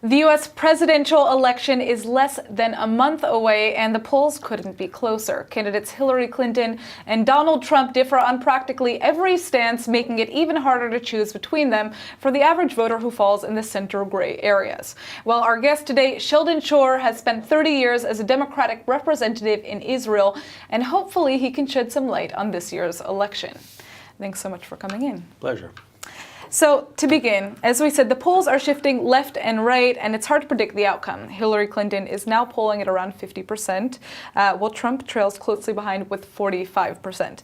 The U.S. presidential election is less than a month away, and the polls couldn't be closer. Candidates Hillary Clinton and Donald Trump differ on practically every stance, making it even harder to choose between them for the average voter who falls in the center gray areas. Well, our guest today, Sheldon Schorer, has spent 30 years as a Democratic representative in Israel, and hopefully he can shed some light on this year's election. Thanks so much for coming in. Pleasure. So, to begin, as we said, the polls are shifting left and right, and it's hard to predict the outcome. Hillary Clinton is now polling at around 50%, while Trump trails closely behind with 45%.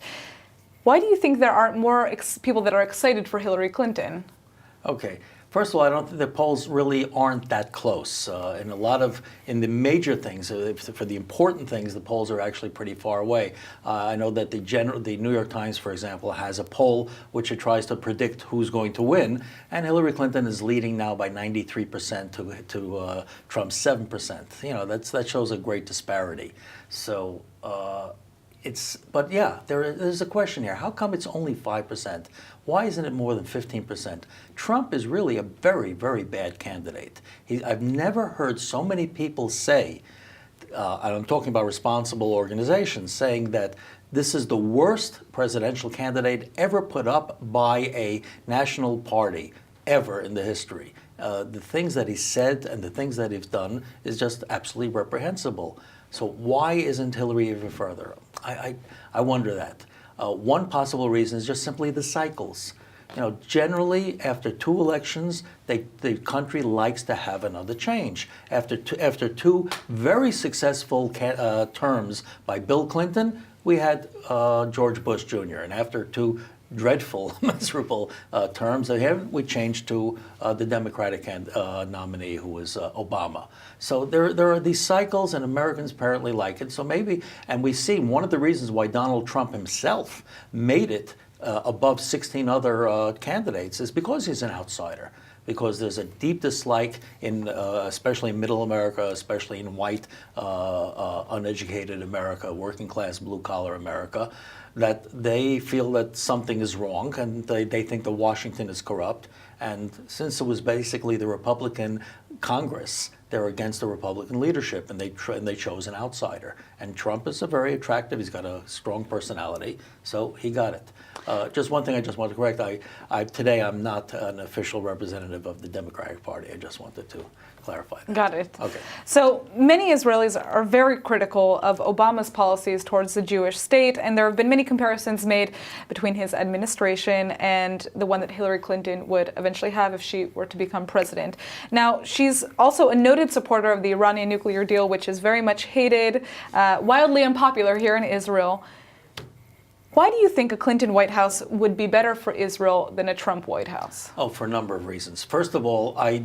Why do you think there aren't more people that are excited for Hillary Clinton? Okay. First of all, I don't think the polls really aren't that close. In the major things, for the important things, the polls are actually pretty far away. I know that the New York Times, for example, has a poll which it tries to predict who's going to win, and Hillary Clinton is leading now by 93% to Trump's 7%. You know, that shows a great disparity. So. But yeah, there's a question here. How come it's only 5%? Why isn't it more than 15%? Trump is really a very, very bad candidate. I've never heard so many people say, and I'm talking about responsible organizations, saying that this is the worst presidential candidate ever put up by a national party ever in the history. The things that he said and the things that he's done is just absolutely reprehensible. So why isn't Hillary even further? I wonder that. One possible reason is just simply the cycles. You know, generally after two elections, the country likes to have another change. After two very successful terms by Bill Clinton, we had George Bush Jr. And after two dreadful, miserable terms, we changed to the Democratic nominee, who was Obama. So there are these cycles, and Americans apparently like it. So maybe, and we see one of the reasons why Donald Trump himself made it above 16 other candidates is because he's an outsider. Because there's a deep dislike in, especially in middle America, especially in white, uneducated America, working class, blue collar America, that they feel that something is wrong, and they think that Washington is corrupt. And since it was basically the Republican Congress, they're against the Republican leadership, and they chose an outsider. And Trump is very attractive. He's got a strong personality, so he got it. Just one thing I just want to correct. Today I'm not an official representative of the Democratic Party. I just wanted to clarify that. Got it. Okay. So many Israelis are very critical of Obama's policies towards the Jewish state, and there have been many comparisons made between his administration and the one that Hillary Clinton would eventually have if she were to become president. Now, she's also a noted supporter of the Iranian nuclear deal, which is very much hated, wildly unpopular here in Israel. Why do you think a Clinton White House would be better for Israel than a Trump White House? Oh, for a number of reasons. First of all, I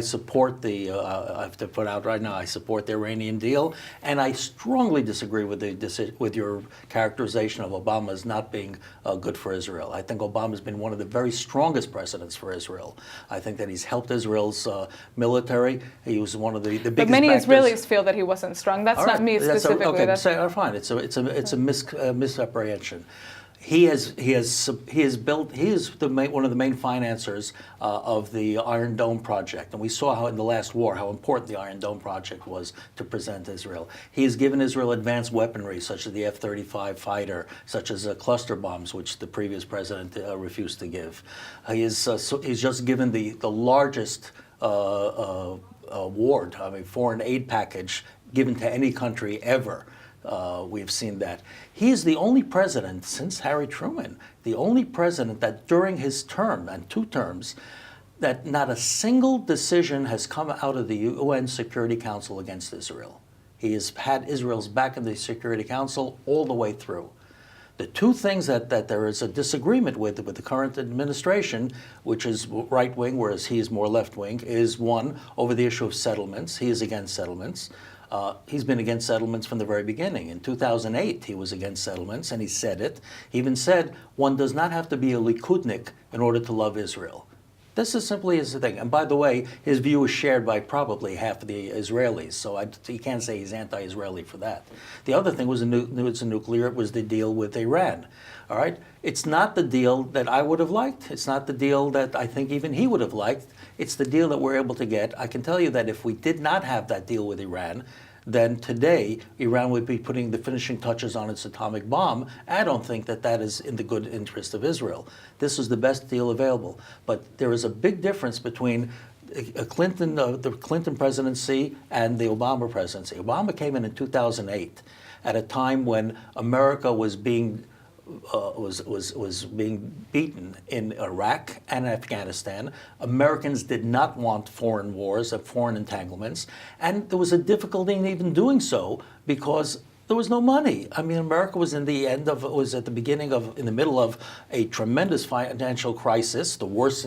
support I have to put out right now, I support the Iranian deal, and I strongly disagree with your characterization of Obama as not being good for Israel. I think Obama's been one of the very strongest presidents for Israel. I think that he's helped Israel's military. He was one of the biggest. But many Israelis feel that he wasn't strong. That's not me specifically. Okay, fine. It's a misapprehension. He is one of the main financiers of the Iron Dome project, and we saw how in the last war how important the Iron Dome project was to present Israel. He has given Israel advanced weaponry, such as the F-35 fighter, such as cluster bombs, which the previous president refused to give. He's just given the largest award, foreign aid package given to any country ever. We've seen that. He's the only president since Harry Truman, the only president that during his term and two terms, that not a single decision has come out of the UN Security Council against Israel. He has had Israel's back in the Security Council all the way through. The two things that there is a disagreement with the current administration, which is right-wing, whereas he is more left-wing, is one, over the issue of settlements. He is against settlements. He's been against settlements from the very beginning. In 2008, he was against settlements, and he said it. He even said, one does not have to be a Likudnik in order to love Israel. This is simply his thing. And by the way, his view is shared by probably half of the Israelis, so you can't say he's anti-Israeli for that. The other thing was it was the deal with Iran. All right? It's not the deal that I would have liked. It's not the deal that I think even he would have liked. It's the deal that we're able to get. I can tell you that if we did not have that deal with Iran, then today Iran would be putting the finishing touches on its atomic bomb. I don't think that that is in the good interest of Israel. This is the best deal available. But there is a big difference between the Clinton presidency and the Obama presidency. Obama came in 2008 at a time when America was being beaten in Iraq and Afghanistan. Americans did not want foreign wars and foreign entanglements, and there was a difficulty in even doing so because there was no money. I mean, America was in the middle of a tremendous financial crisis, the worst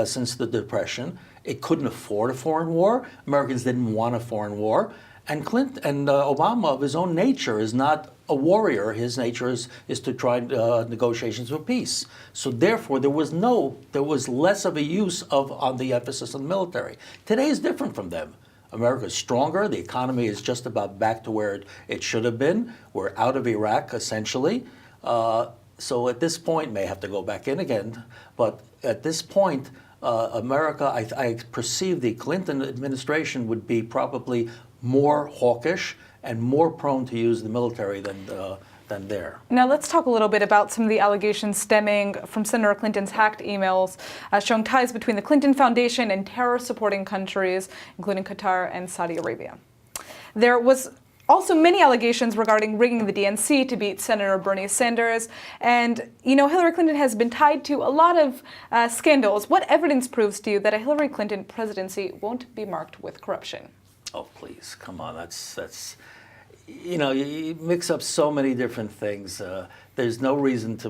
since the Depression. It couldn't afford a foreign war. Americans didn't want a foreign war. And Obama, of his own nature, is not a warrior. His nature is to try negotiations for peace. So therefore, there was less of a use on the emphasis on the military. Today is different from them. America is stronger. The economy is just about back to where it should have been. We're out of Iraq, essentially. So at this point, may have to go back in again, but at this point, America, I perceive the Clinton administration would be probably more hawkish and more prone to use the military than there. Now let's talk a little bit about some of the allegations stemming from Senator Clinton's hacked emails showing ties between the Clinton Foundation and terror-supporting countries, including Qatar and Saudi Arabia. There was also many allegations regarding rigging the DNC to beat Senator Bernie Sanders. And, Hillary Clinton has been tied to a lot of scandals. What evidence proves to you that a Hillary Clinton presidency won't be marked with corruption? Oh, please, come on. That's you mix up so many different things. There's no reason to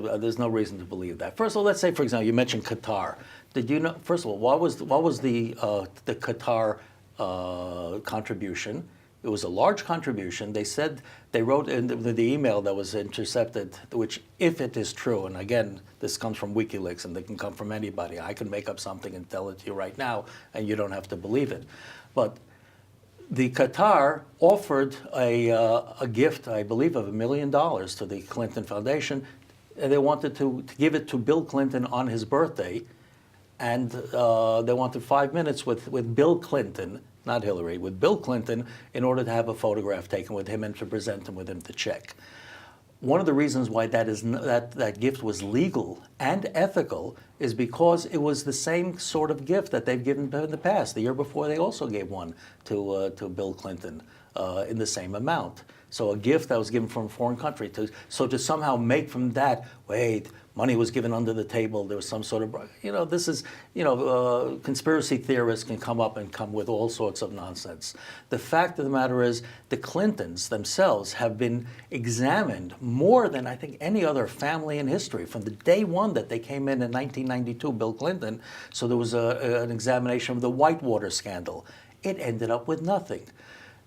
believe that. First of all, let's say, for example, you mentioned Qatar. Did you know? First of all, what was the Qatar contribution? It was a large contribution. They wrote in the email that was intercepted, which, if it is true, and again, this comes from WikiLeaks, and they can come from anybody. I can make up something and tell it to you right now, and you don't have to believe it. But the Qatar offered a gift, I believe, of $1 million to the Clinton Foundation, and they wanted to give it to Bill Clinton on his birthday, and they wanted 5 minutes with Bill Clinton, not Hillary, with Bill Clinton, in order to have a photograph taken with him and to present him with him to check. One of the reasons why that gift was legal and ethical is because it was the same sort of gift that they've given in the past. The year before, they also gave one to Bill Clinton in the same amount. So a gift that was given from a foreign country. To somehow make from that, wait, money was given under the table, there was some sort of, this is, conspiracy theorists can come with all sorts of nonsense. The fact of the matter is the Clintons themselves have been examined more than I think any other family in history from the day one that they came in 1992, Bill Clinton. So there was an examination of the Whitewater scandal. It ended up with nothing.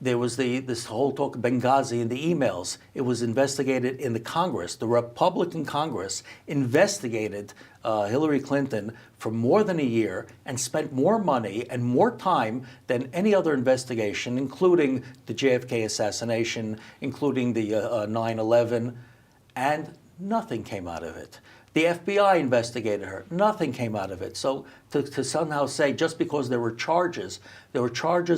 There was this whole talk of Benghazi and the emails. It was investigated in the Congress. The Republican Congress investigated Hillary Clinton for more than a year and spent more money and more time than any other investigation, including the JFK assassination, including the 9/11, and nothing came out of it. The FBI investigated her. Nothing came out of it. So to somehow say just because there were charges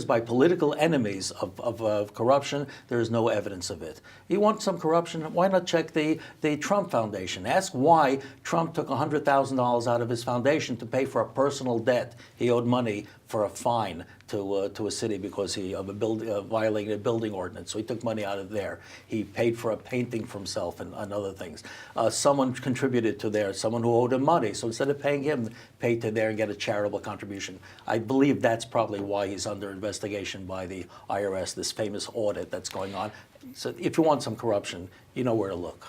by political enemies of corruption, there is no evidence of it. You want some corruption? Why not check the Trump Foundation? Ask why Trump took $100,000 out of his foundation to pay for a personal debt. He owed money for a fine to a city because he violated a building ordinance. So he took money out of there. He paid for a painting for himself and other things. Someone contributed to there, someone who owed him money. So instead of paying him, paid to there and get a charitable contribution. I believe that's probably why he's under investigation by the IRS, this famous audit that's going on. So if you want some corruption, you know where to look.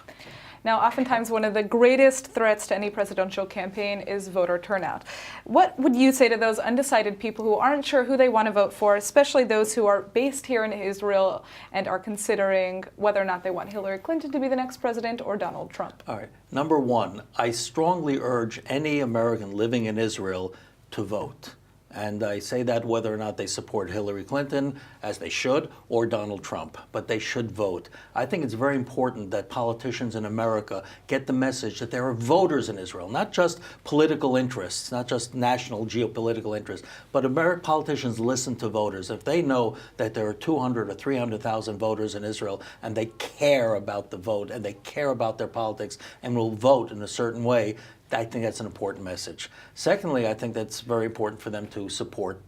Now, oftentimes one of the greatest threats to any presidential campaign is voter turnout. What would you say to those undecided people who aren't sure who they want to vote for, especially those who are based here in Israel and are considering whether or not they want Hillary Clinton to be the next president or Donald Trump? All right. Number one, I strongly urge any American living in Israel to vote. And I say that whether or not they support Hillary Clinton, as they should, or Donald Trump, but they should vote. I think it's very important that politicians in America get the message that there are voters in Israel, not just political interests, not just national geopolitical interests, but American politicians listen to voters. If they know that there are 200 or 300,000 voters in Israel and they care about the vote and they care about their politics and will vote in a certain way, I think that's an important message. Secondly, I think that's very important for them to support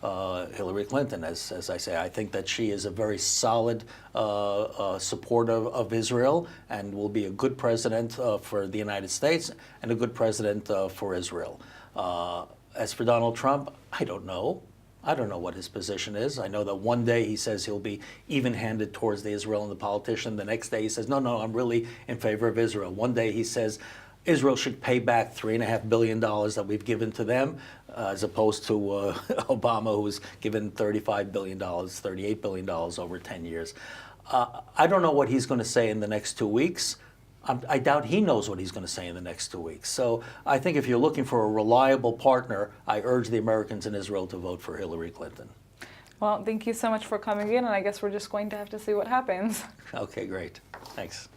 Hillary Clinton. As I say, I think that she is a very solid supporter of Israel and will be a good president for the United States and a good president for Israel. As for Donald Trump, I don't know. I don't know what his position is. I know that one day he says he'll be even-handed towards the Israel and the politician. The next day he says, no, I'm really in favor of Israel. One day he says Israel should pay back $3.5 billion that we've given to them, as opposed to Obama, who was given $35 billion, $38 billion over 10 years. I don't know what he's going to say in the next 2 weeks. I doubt he knows what he's going to say in the next 2 weeks. So I think if you're looking for a reliable partner, I urge the Americans in Israel to vote for Hillary Clinton. Well, thank you so much for coming in, and I guess we're just going to have to see what happens. Okay, great. Thanks.